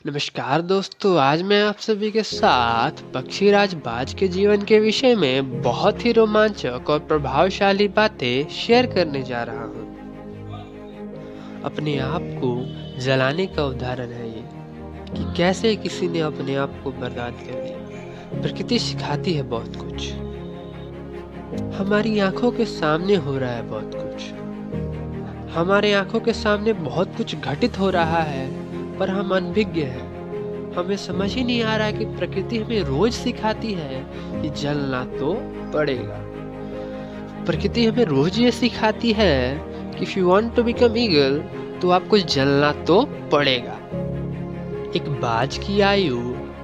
नमस्कार दोस्तों, आज मैं आप सभी के साथ पक्षीराज बाज के जीवन के विषय में बहुत ही रोमांचक और प्रभावशाली बातें शेयर करने जा रहा हूँ। अपने आप को जलाने का उदाहरण है ये कि कैसे किसी ने अपने आप को बर्बाद कर दिया। प्रकृति सिखाती है बहुत कुछ, हमारी आंखों के सामने हो रहा है बहुत कुछ, हमारे आंखों के सामने बहुत कुछ घटित हो रहा है, पर हम अनभिज्ञ हैं। हमें समझ ही नहीं आ रहा कि प्रकृति हमें रोज सिखाती है कि जलना तो पड़ेगा। प्रकृति हमें रोज ये सिखाती है कि if you want to become eagle तो आपको जलना तो पड़ेगा। एक बाज की आयु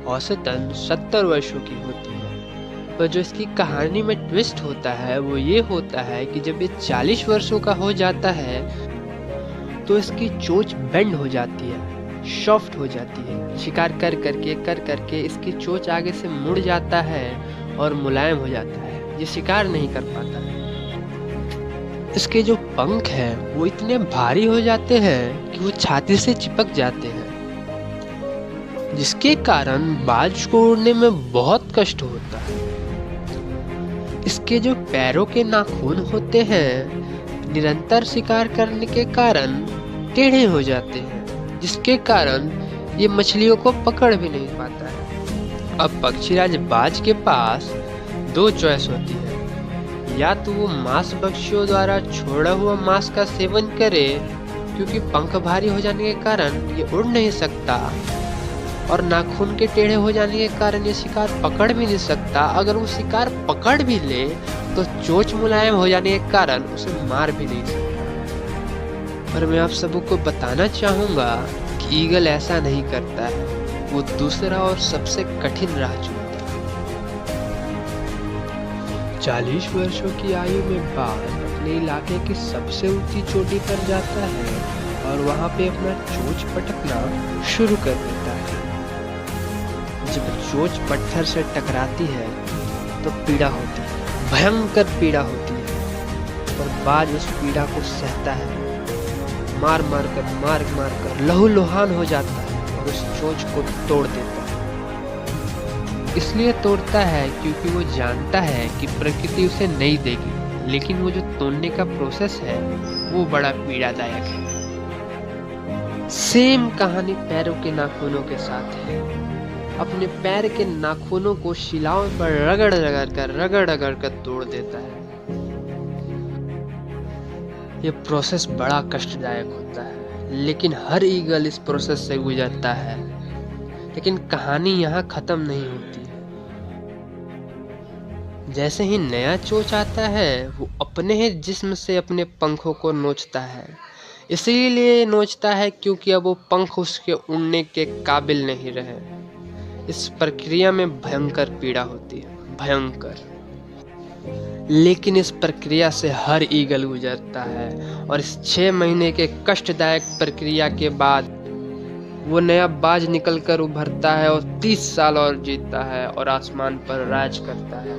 औसतन 70 वर्षों की होती है, पर जो इसकी कहानी में ट्विस्ट होता है वो ये होता है कि जब ये 40 वर्षों का हो जाता है तो इसकी चोंच बेंड हो जाती है, सॉफ्ट हो जाती है। शिकार कर करके इसकी चोंच आगे से मुड़ जाता है और मुलायम हो जाता है, ये शिकार नहीं कर पाता है। इसके जो पंख हैं वो इतने भारी हो जाते हैं कि वो छाती से चिपक जाते हैं, जिसके कारण बाज को उड़ने में बहुत कष्ट होता है। इसके जो पैरों के नाखून होते हैं निरंतर शिकार करने के कारण टेढ़े हो जाते हैं, जिसके कारण ये मछलियों को पकड़ भी नहीं पाता है। अब पक्षीराज बाज के पास दो चॉइस होती है, या तो वो मांस भक्षियों द्वारा छोड़ा हुआ मांस का सेवन करे, क्योंकि पंख भारी हो जाने के कारण ये उड़ नहीं सकता और नाखून के टेढ़े हो जाने के कारण ये शिकार पकड़ भी नहीं सकता। अगर वो शिकार पकड़ भी ले तो चोंच मुलायम हो जाने के कारण उसे मार भी नहीं सकता। पर मैं आप सबको बताना चाहूँगा कि ईगल ऐसा नहीं करता है, वो दूसरा और सबसे कठिन राह चुनता है। 40 वर्षों की आयु में बाज अपने इलाके की सबसे ऊंची चोटी पर जाता है और वहाँ पे अपना चोंच पटकना शुरू कर देता है। जब चोंच पत्थर से टकराती है तो पीड़ा होती है, भयंकर पीड़ा होती है, और बाज उस पीड़ा को सहता है, मार मार कर लहूलुहान हो जाता है और उस चोंच को तोड़ देता है। इसलिए तोड़ता है क्योंकि वो जानता है कि प्रकृति उसे नहीं देगी, लेकिन वो जो तोड़ने का प्रोसेस है वो बड़ा पीड़ादायक है। सेम कहानी पैरों के नाखूनों के साथ है। अपने पैर के नाखूनों को शिलाओं पर रगड़ रगड़ कर तोड़ देता है। ये प्रोसेस बड़ा कष्टदायक होता है, लेकिन हर ईगल इस प्रोसेस से गुजरता है। लेकिन कहानी यहाँ खत्म नहीं होती है। जैसे ही नया चोंच आता है वो अपने ही जिस्म से अपने पंखों को नोचता है। इसीलिए नोचता है क्योंकि अब वो पंख उसके उड़ने के काबिल नहीं रहे। इस प्रक्रिया में भयंकर पीड़ा होती है, भयंकर। लेकिन इस प्रक्रिया से हर ईगल गुजरता है और इस 6 महीने के कष्टदायक प्रक्रिया के बाद वो नया बाज निकलकर उभरता है और 30 साल और जीता है और आसमान पर राज करता है।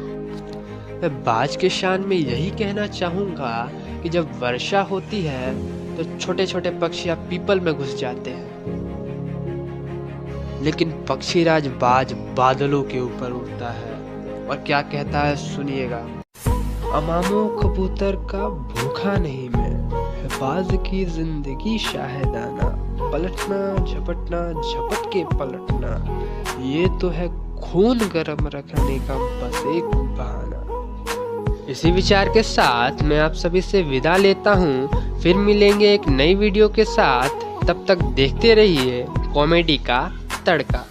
मैं बाज के शान में यही कहना चाहूँगा कि जब वर्षा होती है तो छोटे छोटे पक्षियाँ पीपल में घुस जाते हैं, लेकिन पक्षीराज बाज बादलों के ऊपर उड़ता है और क्या कहता है सुनिएगा। अमामो कबूतर का भूखा नहीं मैं, बाज की जिंदगी शाहिदाना, पलटना झपटना झपट के पलटना, ये तो है खून गर्म रखने का बस एक बहाना। इसी विचार के साथ मैं आप सभी से विदा लेता हूँ। फिर मिलेंगे एक नई वीडियो के साथ, तब तक देखते रहिए कॉमेडी का तड़का।